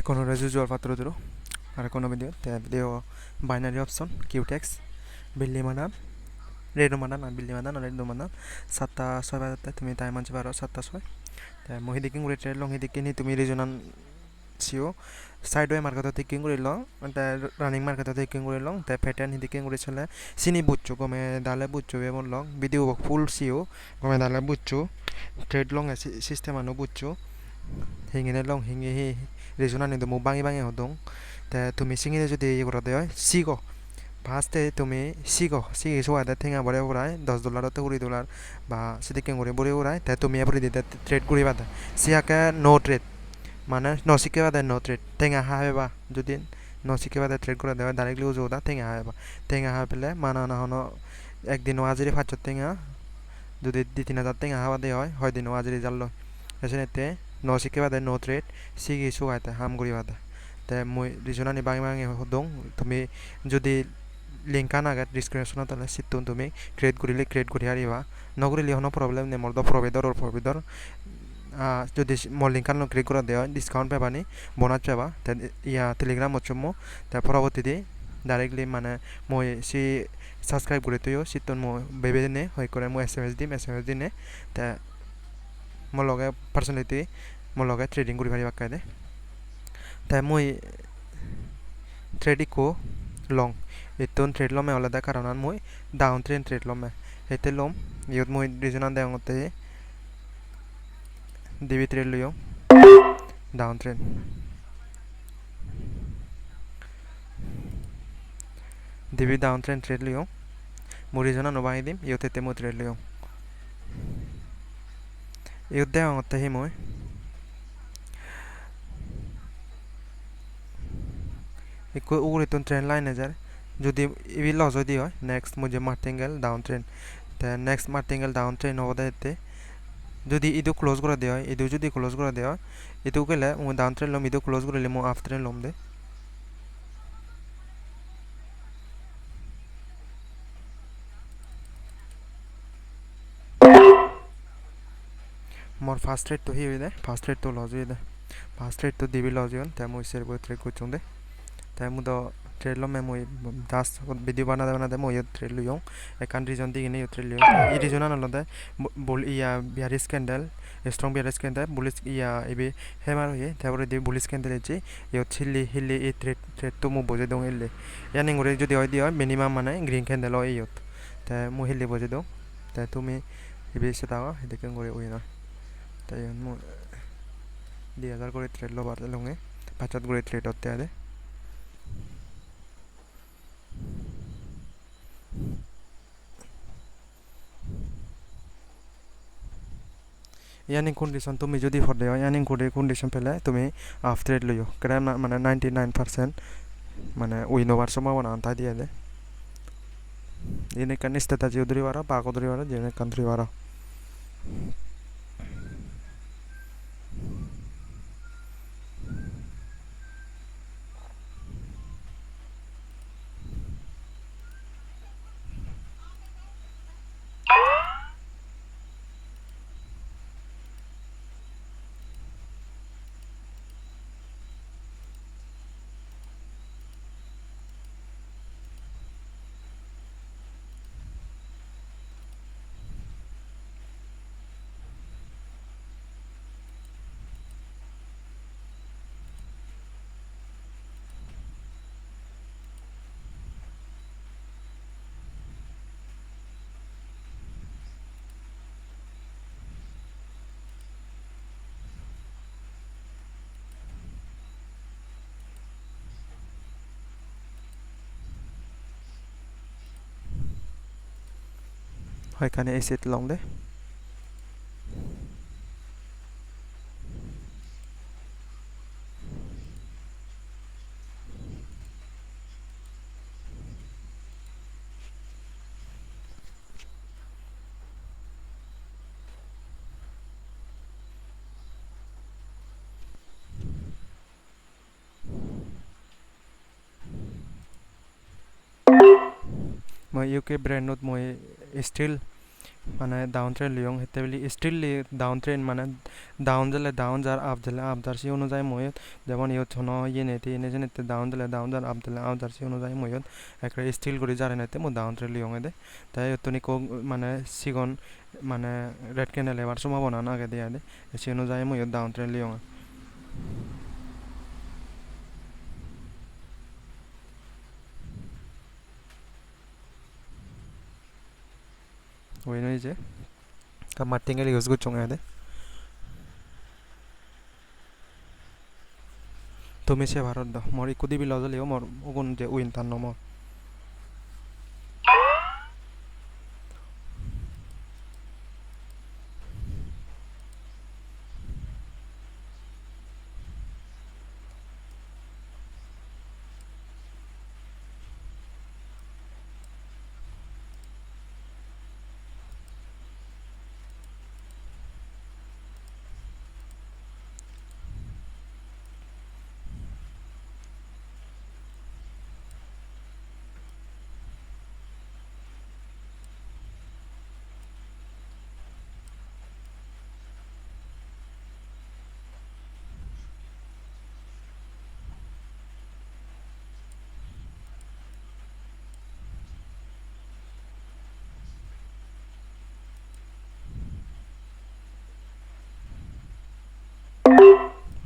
Con un residual 4 ada kono video binary option qtex billi mana redo mana na billi mana na redo mana 7:06 বাজতে তুমি time আনছে পারো 7:06 তাই মই হিদিকিং করে ট্রেড লং হিদিকিং নি তুমি রিজনাল সিও সাইড ওয়ে মার্কেট টেকিং করে লং তাই রানিং মার্কেট টেকিং করে লং তাই প্যাটার্ন হিদিকিং করে চলে সিনি বুচ্চো গমে দালে বুচ্চো এমন লং ভিডিও ফুল সিও গমে দালে বুচ্চো ট্রেড লং সিস্টেম আনো বুচ্চো হিঙিনে লং হিঙি হি রিজনাল নিদো মু বাঙি বাঙি হদং তে তুমি সিঙিনে যদি ইয়ে করে দেয় সিগো ফার্স্টে তুমি সিগো সিগি সোয়াদে ঠেঙা বরে উড়ায় $10 তো $20 বা সিদিকে করে বরে উড়ায় তে তুমি এপরে দিতে ট্রেড করি বাদে সিয়াকে নো ট্রেড মানে ন শিখে বাদে নো ট্রেড ঠেঙা হাবে বা যদি ন শিখে বাদে ট্রেড করে দেওয়া ডাইরেক্টলি উজো দা ঠেঙা হাবে বা ঠেঙা হাবে পেলে মানা না হনো একদিন আজিরে 500 ঠেঙা যদি 2-3 হাজার ঠেঙা হাওয়া দেওয়া হয় দিন আজিরে জানলো এসেনেতে ন শিখে বাদে নো ট্রেড সিগি সোয়াইতে হাম করি বাদে তে মই রিজনানি বাঙি বাঙি হদং তুমি যদি লিংক আনাগাত ডিসক্রিপশন তাহলে সিটুন তুমি ক্রিয়েট করি হারিবা নগরিলে হনো প্রবলেম নে মরদ প্রভিদর যদি মোর লিংক আনো ক্রিয়েট করে দেওয়া ডিসকাউন্ট পাবানি বোনাস পাবা ইয়া টেলিগ্রাম মচমো তা পরবর্তীতে ডাইরেক্টলি মানে মই সি সাবস্ক্রাইব করে তুইও সিটন মো বেবে দিনে হয় করে মো এসএমএস দিনে তা মোর লগে পার্সোনালিটি মোর লগে ট্রেডিং করি পারিবা কাইদে তাই মই ট্রেডিং কো লং ইতন ট্রেড লমে আলাদা কারণ মই ডাউন ট্রেড লমে হেতে লম ইয়ত মই রিজনাল দেংতে ডিবি ট্রেড লিও ডাউন ট্রেড ডিবি ডাউন ট্রেড লিও মই রিজনাল নবাই দিম ইয়তে মই ট্রেড লিও ইয়ত দেংতে হি মই ইকো উগরিতন ট্রেড লাইন এজার যদি ইবি লস যদি হয় নেক্সট মুঝে মার্টিঙ্গেল ডাউন ট্রেন তে নেক্সট মার্টিঙ্গেল ডাউন ট্রেন হবদাইতে যদি ইদু ক্লোজ করে দেওয়া হয় ইদু যদি ক্লোজ করে দেওয়া হয় ইদু গেলে মু ডাউন ট্রেন লম ইদু ক্লোজ করে মু আপ ট্রেন লম দে মোর ফার্স্ট ট্রেড তো হি হই দে ফার্স্ট ট্রেড তো লস হই দে ফার্স্ট ট্রেড তো দিবি লস হই তে মু সের বই ট্রেড করছুং দে তাই মু তো ট্রেড লমে মই জাস্ট ভিডিও বানাতে মই ট্রেড লিও একান রিজন দিকে নে ট্রেড লিও এই রিজন আনলদে বল ইয়া বিয়ারিস ক্যান্ডেল স্ট্রং বিয়ারিস ক্যান্ডেল বুলিশ ইয়া এবে হেমার হয়ে তারপরে দি বুলিশ ক্যান্ডেল এজে ইয় হিলি এই ট্রেড তো মু বজে দং এলে ইয়ানি করে যদি হয় দি হয় মিনিমাম মানে গ্রিন ক্যান্ডেল হয় ইয়ত তাই মু হিলি বজে দং তাই তুমি এবে সেটা হেদিকে করে ওই না তাই মু 2000 করে ট্রেড লো বাড়তে লঙে 50 করে ট্রেড হতে আদে ইয়ানি কন্ডিশন তুমি যদি ফর দেও ইয়ানি কোডে কন্ডিশন পেলে তুমি হাফ ট্রেড লইও কারণ মানে 99% মানে উইন ওভার সম্ভাবনা আনতা দিয়ে দে ইনে কানিস্তা তাজি উদরি বারা পাক উদরি বারা জেনে কান্ট্রি বারা হয় কানে এসেট লং দে মই ইউকে ব্র্যান্ডত মই স্টিল মানে ডাউন ট্রেন লিয়ং হেতে বলি স্টিল ডাউন ট্রেন মানে ডাউন দিলে ডাউন যার আপ দিলে আপ যার সি অনুযায়ী ময়ত যেমন ইয়ত হন ইয়ে নেতে এনে যে নেতে ডাউন দিলে ডাউন যার আপ দিলে আপ যার সি অনুযায়ী ময়ত একটা স্টিল করে যারে নেতে মো ডাউন ট্রেন লিয়ং এদে তাই তুমি কো মানে সিগন মানে রেড ক্যান্ডেল এবার সম্ভাবনা না আগে দেয়া দে সি অনুযায়ী ময়ত ডাউন ট্রেন লিয়ং ওই নই যে মার্টিঙ্গেল ইউজ করছং এদে তুমি সে ভারত দ মর ইকু দিবি লজলিও মর ওগুন যে উইন তার নম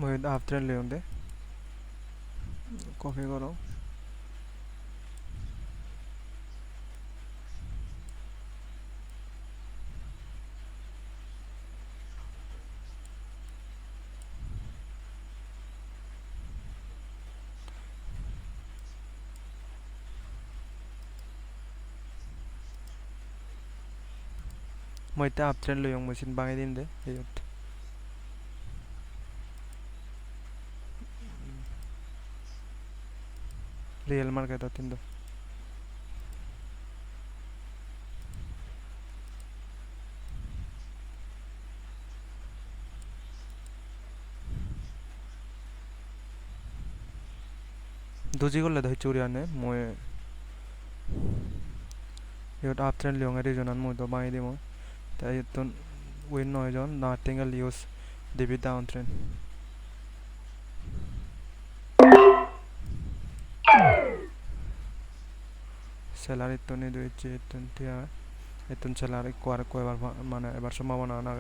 মই হাফ ট্রেন লিয়ং দে কফি করো মই এতিয়া হাফ ট্রেন লিয়ং মেশিন বাঙাই দিম দে এইত রিয়েল মার্কেট তিন দুজি করলে ধর চুরি আনে মই ইয়ত হাফ ট্রেন লিয়ং এর রিজনান মই তো বাঙাই দিম তাই তো উইন নয় জন নার্টিঙ্গেল ইউজ দিবি ডাউন ট্রেন স্যালারি তো নি দুইছে টিয়া এতন স্যালারি কোয়ার কয়বার মানে এবার সম্ভাবনা না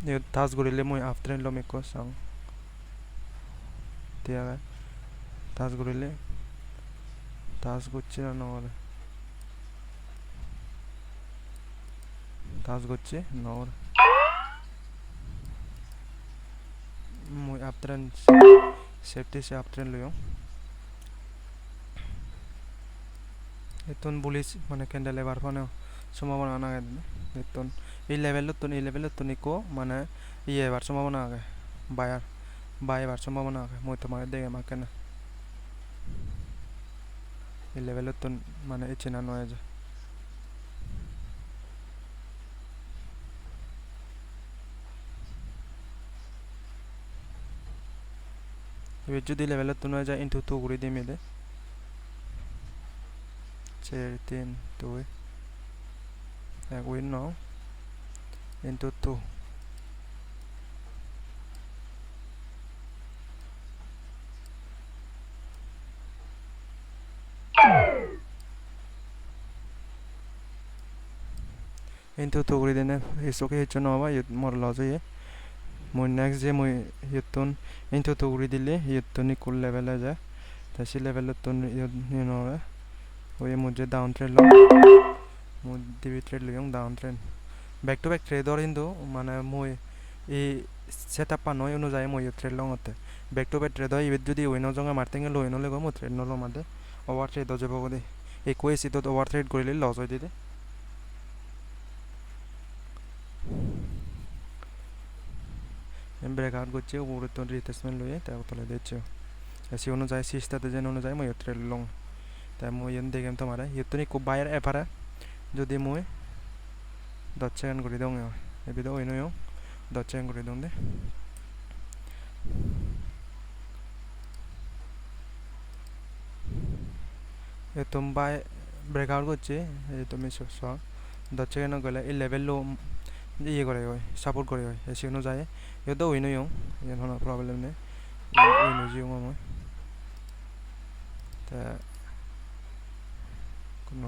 ইয়ত টাচ কৰিলে মই হাফ ট্ৰেন লম একো চাওঁ টিয়া টাচ কৰিলে টাচ করছে না নহলে টাচ করছে নহলে মই হাফ ট্রেন সেফটি সে হাফ ট্রেন লইও এতন পুলিশ মানে ক্যান্ডেল এবার ফোনে সম্ভাবনা না এতন এই লেভেলত তো নিকো মানে ইয়ে এবার সম্ভাবনা আগে বায়ার বাই এবার সম্ভাবনা আগে মই তোমার দেখে মাকে না এই লেভেলত তো মানে ইচ্ছে না নয় যে এবার যদি লেভেলত তো নয় যায় ইনটু 2 করে দিয়ে মিলে 4 3 2 এক উইন নাও ইনটু 2 ইনটু 2 করে দিনে এসোকে হেচ নবা মোর লজ হয়ে মই নেক্সট যে মই ইয়তন ইনটু 2 করে দিলে ইয়তন কুল লেভেলে যায় তাসি লেভেলত তো নবে ওই মুঝে ডাউন ট্রেন লো মু ডিবি ট্রেড লিয়ং down trend back to back ট্ৰেডৰ কিন্তু মানে মই এই সেটআপ পানো অনুযায়ী মই ট্ৰেড লঙতে বেক টু বেক ট্ৰেড হয় যদি উইনো জঙা মাৰ্টিং লো উইনো লগো মই ট্ৰেড নলো মাদে ওভাৰ ট্ৰেড হৈ যাব দে একো সিটত ওভাৰ ট্ৰেড কৰিলে লস হৈ দিতে ব্রেকআউট করছে উপরে তো রিট্রেসমেন্ট লইয়ে তারপর তলে দিচ্ছে এসি অনুযায়ী সিস্টাতে যেন অনুযায়ী মই ট্রেড লং তাই মই এন দেখেম তোমার ইউতনি খুব বাইরে এপারে যদি মই 10 সেকেন্ড করে দং এবিদো উইনো 10 সেকেন্ড করে দং দে তুমি বাই ব্রেকআউট করছে তুমি সব 10 সেকেন্ড গেলে এই লেভেল লো ইয়ে করে হয় সাপোর্ট করে হয় এসি অনুযায়ী ইউতো উইনো ইয়ে কোনো প্রবলেম নেই উইনো জিও মই তা কোনো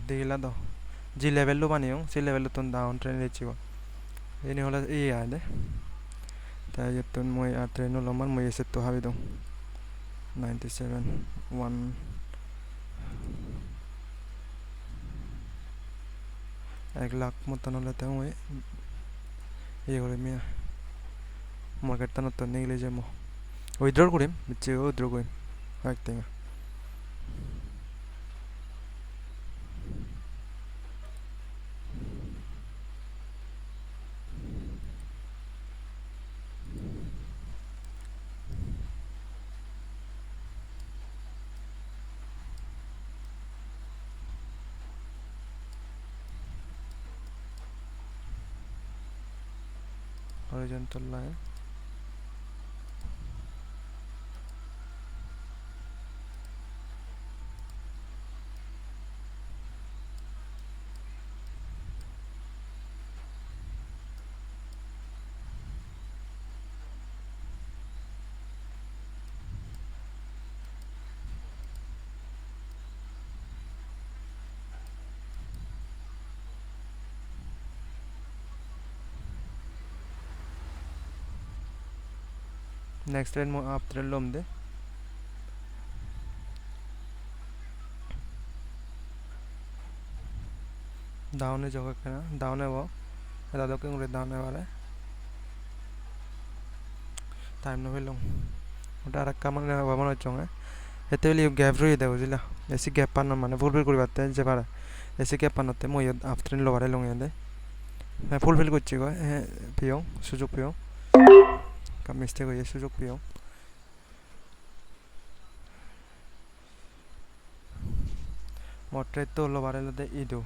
দেখিলা তো যি লেভেল লো বানিও সেই লেভেল তো ডাউন ট্রেন রেচিব ini hole iya deh ta yetun moi a treno loman moi eset to habi dong 97 1 1 lakh মতন হলে তো মই ইয়ে করে মিয়া মার্কেটটা নতুন নিগলে যাবো উইথড্র করিম বিচ্ছে উইথড্র করিম একদিন horizontal line next trend mo up trend lom de down है जगह का down है वो दादो के उरे down है वाले time no velong ওটা আর কামান ভাবনা হচ্ছে এতে হলে গ্যাপ রয়ে দেয় বুঝলা এসি গ্যাপ পানো মানে ফুলফিল করিবাতে যে পারে এসি গ্যাপ পানোতে মই আফটার লোবারে লং এদে ফুলফিল করছি গো পিও সুযোগ পিও কাম মিস্টেক হয়ে সুযোগ পিও মোটরে তো লোবারে লদে ইদু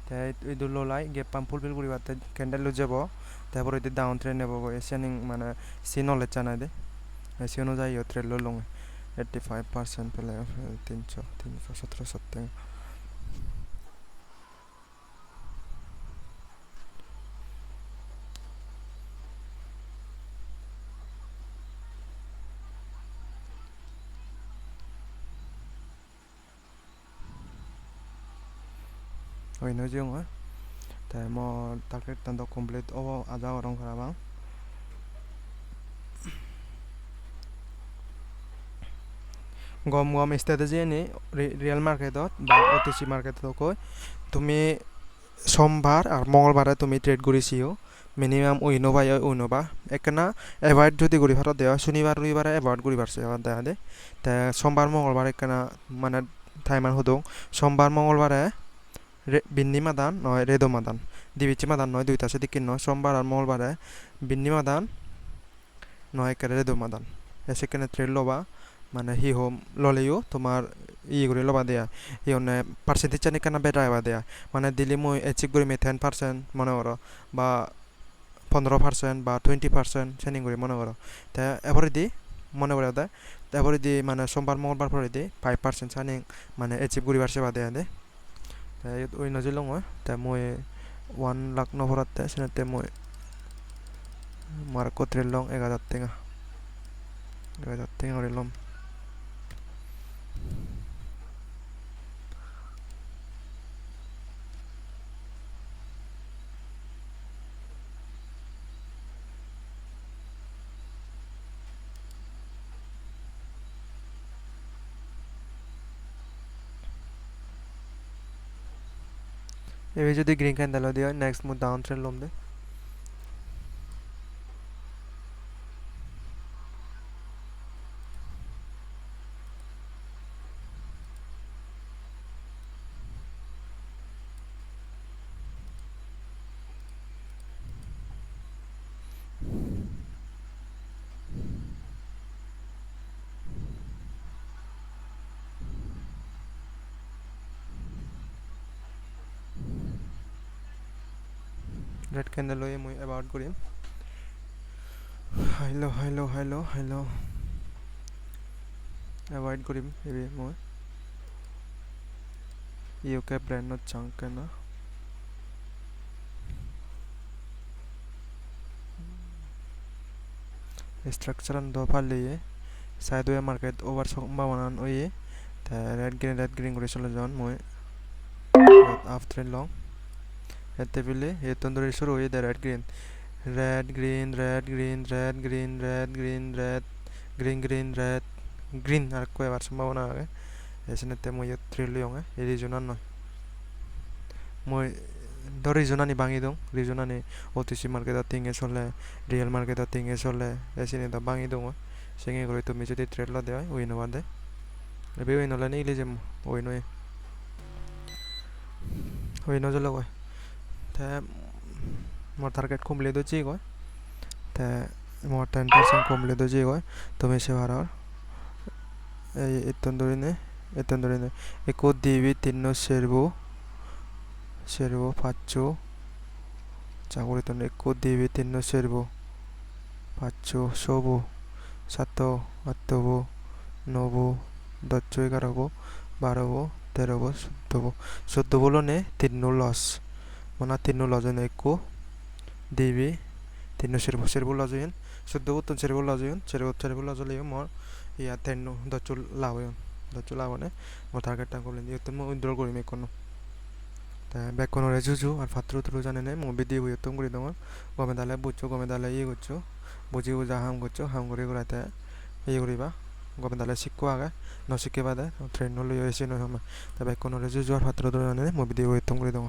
তাই ইদু লোলাই গ্যাপ পাম ফুলফিল করিবাতে ক্যান্ডেল লু যাব তারপর এতে ডাউন ট্রেন নেব গো এসিয়ানিং মানে সি নলেজ জানাই দে এসি অনুযায়ী ট্রেন লো লং 85% পেলে 317 সত্যি Hoy no yung tayo mo target tanto complete o ada orang karabang গম গম স্ট্র্যাটেজি নি রিয়েল মার্কেটত বা ওটিসি মার্কেটত কই তুমি সোমবার আর মঙ্গলবারে তুমি ট্রেড করিছিও মিনিমাম উইনোবা একনা এভয়েড যদি করি ভারত দেওয়া শনিবার রবিবারে এভয়েড করি পারছে দেখা দে তা সোমবার মঙ্গলবার একনা মানে টাইমান হদং সোমবার মঙ্গলবারে বিন্নি মাদান নয় রেদো মাদান দিবিচি মাদান নয় দুইটা সেদিকে নয় সোমবার আর মঙ্গলবারে বিন্নি মাদান নয় একেবারে রেদো মাদান সেখানে ট্রেড লবা মানে হি হোম ললেও তোমার ই করে লবা দেয়া ই অনে পার্সেন্টেজ চানি কানা বেটা এবা দেয়া মানে দিলি মই এচিভ করি মে 10% মনে করো বা 15% বা 20% সেনিং করে মনে করো তা এবারে দি মনে করে দেয় এবারে দি মানে সোমবার মঙ্গলবার পরে দি 5% সানিং মানে এচিভ করি পারছে বা দেয়া দে তাই ওই নজিলং তাই মই 1 লাখ নভরাতে সেনাতে মই মার কোত্রেল লং 1000 টাকা করে লম এবে যদি গ্রিন ক্যান্ডেল দিয়ে নেক্সট মু ডাউন ট্রেন্ড লম দে রেড ক্যান্ডেল লয়ে মই অ্যাবাউট করিম হাইলো অ্যাভয়েড করিম এবে মই ইউকে ব্র্যান্ড চাঙ্ক না স্ট্রাকচার দো ফালিয়ে সাইড ওয়ে মার্কেট ওভার সম্ভাবনা ওয়ে রেড গ্রিন করে চলে যান মই আফটার লং এতে বিলে এ তন্দুরি শুরু হয়ে রেড গ্রিন গ্রিন আর কো এবার সম্ভাবনা আগে এসনেতে মই ট্রিলিয়ন এ রিজনাল নয় মই দ রিজনানি বাঙি দং রিজনানি ওটিসি মার্কেট তিঙে চলে রিয়েল মার্কেট তিঙে চলে এসিনি দা বাঙি দং সিঙে করে তুমি যদি ট্রেড ল দেয় ওই নবা দে এবে ওই নলে নিলে যে ওই নয় ওই নজলে কয় তে মোর টার্গেট কমলে দো জি কয় তে মোর 10% কমলে দো জি কয় তুমি সে ভাড়ার এই এতন্দরিনে একো দিবি তিন্ন servo faccio চাকরি তো একো দিবি তিন্ন servo faccio sobo সাতো আটবো নবো দশ এগারোবো বারোবো তেরোবো চোদ্দো বলো নে তিন্ন লস মানে তিন্ন লজন একো দিবি তিন্ন servo লজন চোদ্দো বতো servo লজন servo লজলে মর ইয়া তিন্ন দশ লাভ নে মো টার্গেটটা করলেন দিয়ে তুমি উইথড্র করিম কোনো তা বেকনো রেজুজু আর ফাত্রু তুলু জানে নে মো ভিডিও ইউতুম করি দङ গমে দালে বুঝছো গমে দালে ইয়ে করছো বুঝি বুঝা হাম করছো হাম করে করাতে ইয়ে করিবা গমে দালে শিখো আগে ন শিখে বাদে ট্রেন হলো এসে নয় তা বেকনো রেজুজু আর ফাত্রু তুলু জানে নে মো ভিডিও ইউতুম করি দङ